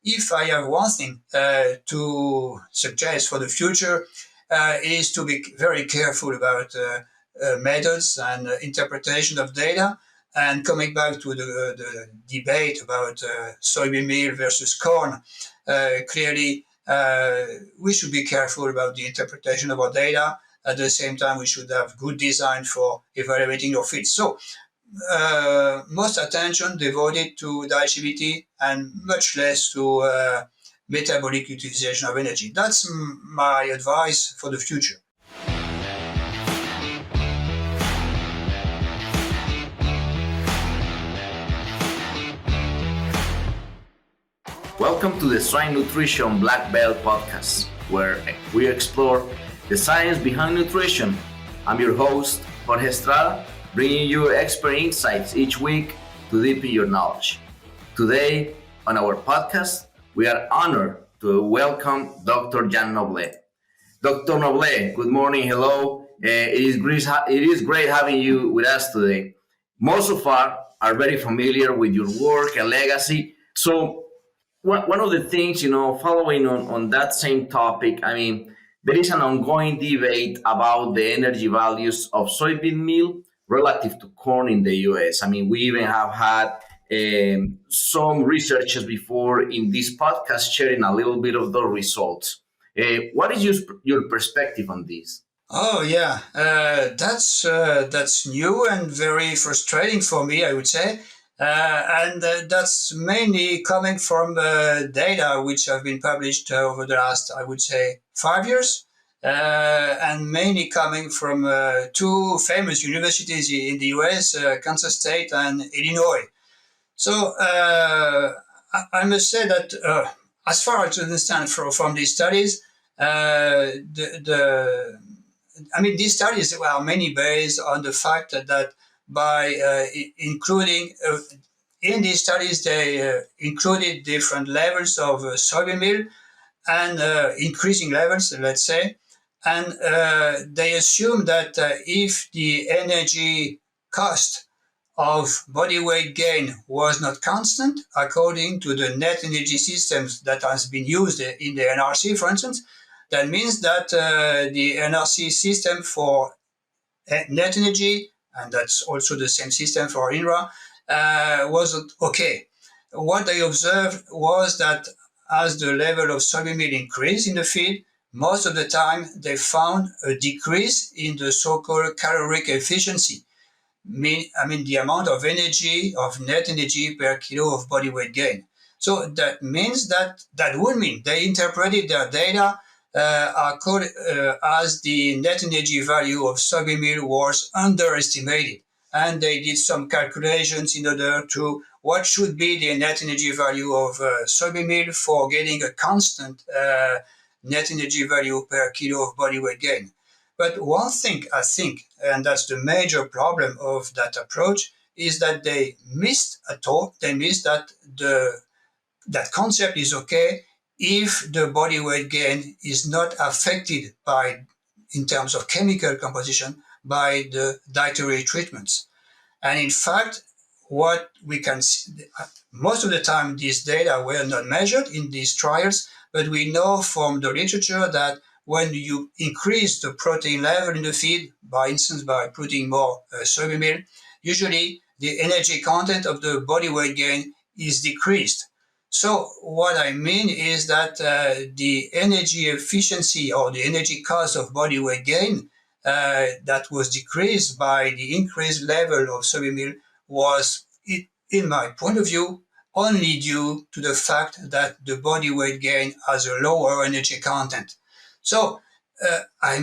if I have one thing to suggest for the future, is to be very careful about methods and interpretation of data. And coming back to the debate about soybean meal versus corn, clearly we should be careful about the interpretation of our data. At the same time, we should have good design for evaluating our feeds. So most attention devoted to digestibility and much less to metabolic utilization of energy. That's my advice for the future. Welcome to the Swine Nutrition Blackbelt Podcast, where we explore the science behind nutrition. I'm your host, Jorge Estrada, bringing you expert insights each week to deepen your knowledge. Today, on our podcast, we are honored to welcome Dr. Jan Noblet. Dr. Noblet, good morning, hello. It is great having you with us today. Most of us are very familiar with your work and legacy. So, one of the things, following on that same topic, there is an ongoing debate about the energy values of soybean meal relative to corn in the US. We even have had some researchers before in this podcast sharing a little bit of the results. What is your perspective on this? Oh yeah, that's new and very frustrating for me, I would say. And that's mainly coming from data which have been published over the last, I would say, 5 years, and mainly coming from two famous universities in the US, Kansas State and Illinois. So I must say that as far as I understand from these studies, these studies are mainly based on the fact that by including in these studies, they included different levels of soybean meal and increasing levels, let's say, and they assume that if the energy cost of body weight gain was not constant, according to the net energy systems that has been used in the NRC, for instance, that means that the NRC system for net energy, and that's also the same system for INRA, wasn't okay. What they observed was that as the level of soybean meal increased in the feed, most of the time they found a decrease in the so-called caloric efficiency. The amount of energy, of net energy per kilo of body weight gain. So that means that would mean they interpreted their data as the net energy value of soybean meal was underestimated. And they did some calculations in order to what should be the net energy value of soybean meal for getting a constant net energy value per kilo of body weight gain. But one thing I think, and that's the major problem of that approach, is that they missed that that concept is okay if the body weight gain is not affected by, in terms of chemical composition, by the dietary treatments. And in fact, what we can see, most of the time these data were not measured in these trials, but we know from the literature that when you increase the protein level in the feed, by instance by putting more soybean meal, usually the energy content of the body weight gain is decreased. So what I mean is that the energy efficiency or the energy cost of body weight gain that was decreased by the increased level of soybean meal was, in my point of view, only due to the fact that the body weight gain has a lower energy content. So I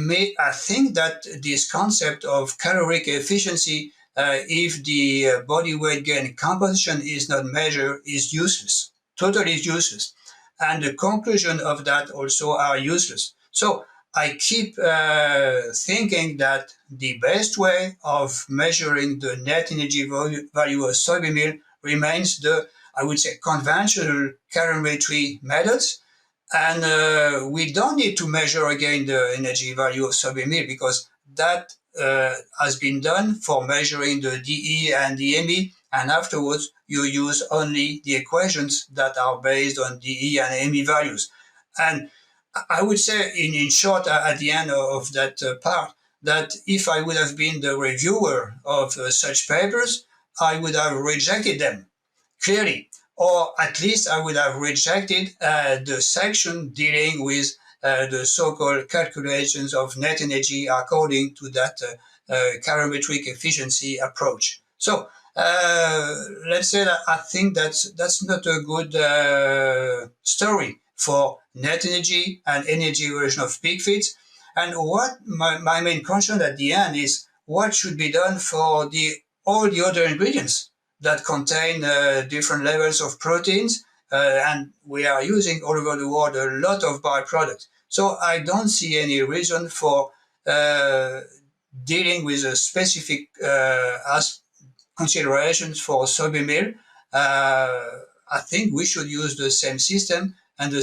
think that this concept of caloric efficiency, if the body weight gain composition is not measured, is useless. Totally useless. And the conclusion of that also are useless. So I keep thinking that the best way of measuring the net energy value of soybean meal remains the, I would say, conventional calorimetry methods. And we don't need to measure again the energy value of soybean meal because that has been done for measuring the DE and the ME and afterwards you use only the equations that are based on the E and ME values. And I would say, in short, at the end of that part, that if I would have been the reviewer of such papers, I would have rejected them clearly, or at least I would have rejected the section dealing with the so-called calculations of net energy according to that calorimetric efficiency approach. So let's say that I think that's not a good story for net energy and energy evaluation of pig feeds. And what my main concern at the end is what should be done for all the other ingredients that contain different levels of proteins, and we are using all over the world a lot of byproducts. So I don't see any reason for dealing with a specific considerations for soybean meal. I think we should use the same system, and the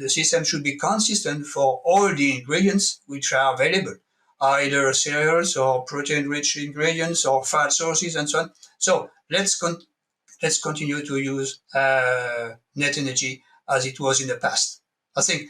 system should be consistent for all the ingredients which are available, either cereals or protein-rich ingredients or fat sources and so on. So let's continue to use net energy as it was in the past. I think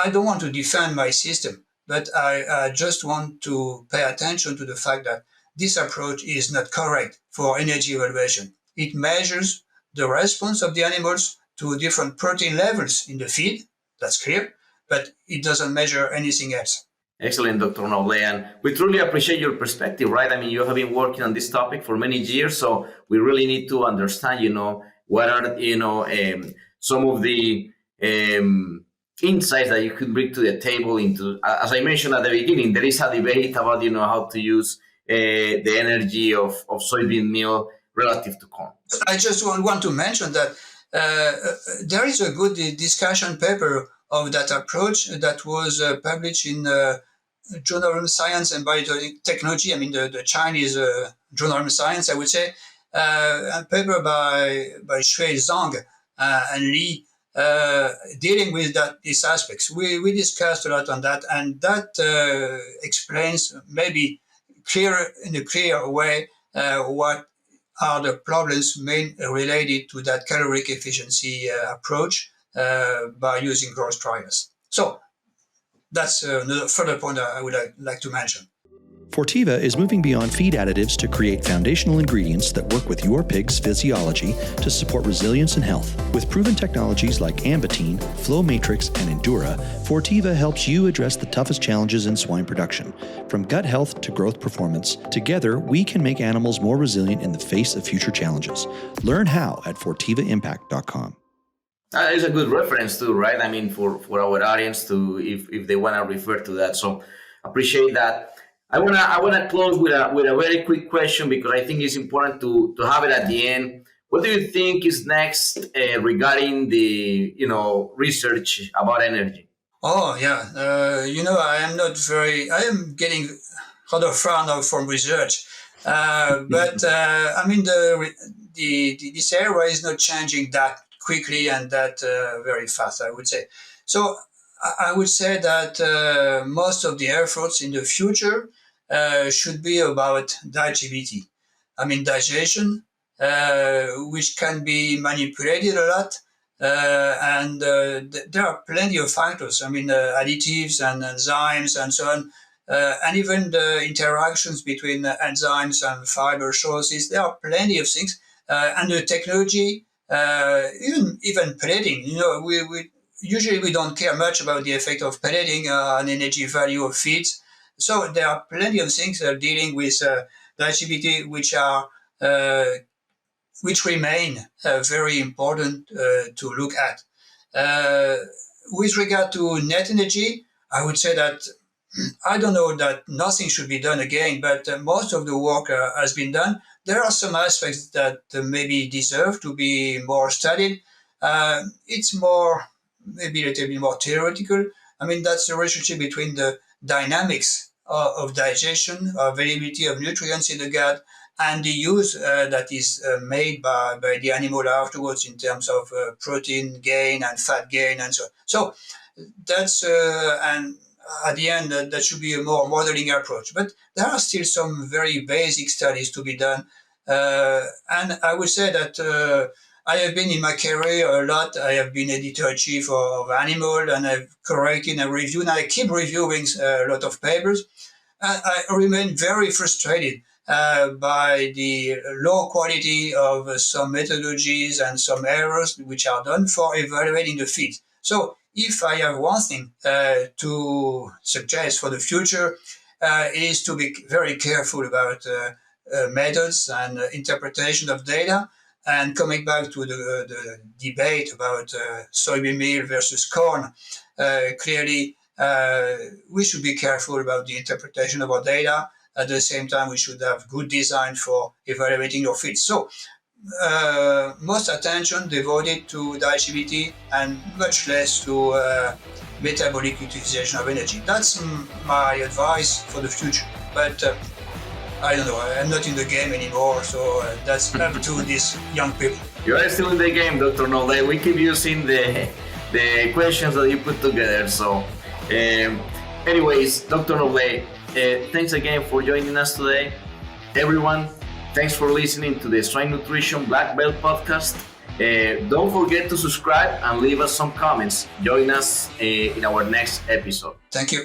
I don't want to defend my system, but I just want to pay attention to the fact that this approach is not correct for energy evaluation. It measures the response of the animals to different protein levels in the feed, that's clear, but it doesn't measure anything else. Excellent, Dr. Noblet. And we truly appreciate your perspective, right? I mean, you have been working on this topic for many years, so we really need to understand, what are, some of the insights that you could bring to the table into, as I mentioned at the beginning, there is a debate about, how to use the energy of soybean meal relative to corn. I just want to mention that there is a good discussion paper of that approach that was published in Journal of Science and Biotechnology. I mean, the Chinese Journal of Science, I would say, a paper by Shui Zhang and Li dealing with these aspects. We discussed a lot on that, and that explains maybe in a clear way what are the problems related to that caloric efficiency approach by using growth trials. So that's another further point I would like to mention. Fortiva is moving beyond feed additives to create foundational ingredients that work with your pig's physiology to support resilience and health. With proven technologies like Ambatine, Flow Matrix, and Endura, Fortiva helps you address the toughest challenges in swine production. From gut health to growth performance, together we can make animals more resilient in the face of future challenges. Learn how at fortivaimpact.com. That is a good reference too, right? I mean, for our audience to, if they want to refer to that. So appreciate that. I wanna close with a very quick question, because I think it's important to have it at the end. What do you think is next regarding the research about energy? Oh yeah, I am getting rather far now from research, but I mean this area is not changing that quickly and that very fast, I would say. So I would say that most of the efforts in the future should be about digestibility. I mean, digestion, which can be manipulated a lot. And there are plenty of factors. I mean, additives and enzymes and so on. And even the interactions between enzymes and fiber sources. There are plenty of things. And the technology, even pelleting, we usually don't care much about the effect of pelleting on energy value of feeds. So there are plenty of things dealing with digestibility which remain very important to look at. With regard to net energy, I would say that I don't know that nothing should be done again, but most of the work has been done. There are some aspects that maybe deserve to be more studied. It's maybe a little bit more theoretical. I mean, that's the relationship between the dynamics of digestion, availability of nutrients in the gut, and the use that is made by the animal afterwards in terms of protein gain and fat gain and so on. So that's, and at the end, that should be a more modeling approach. But there are still some very basic studies to be done And I would say that I have been in my career a lot. I have been editor-in-chief of Animal, and I've corrected and reviewed, and I keep reviewing a lot of papers. And I remain very frustrated by the low quality of some methodologies and some errors which are done for evaluating the feed. So if I have one thing to suggest for the future, is to be very careful about methods and interpretation of data. And coming back to the debate about soybean meal versus corn, clearly we should be careful about the interpretation of our data. At the same time, we should have good design for evaluating your feeds. So most attention devoted to digestibility and much less to metabolic utilization of energy. That's my advice for the future. But I don't know, I'm not in the game anymore, so that's up to these young people. You are still in the game, Dr. Noblet. We keep using the questions that you put together. So, anyways, Dr. Noblet, thanks again for joining us today. Everyone, thanks for listening to the Swine Nutrition Blackbelt Podcast. Don't forget to subscribe and leave us some comments. Join us in our next episode. Thank you.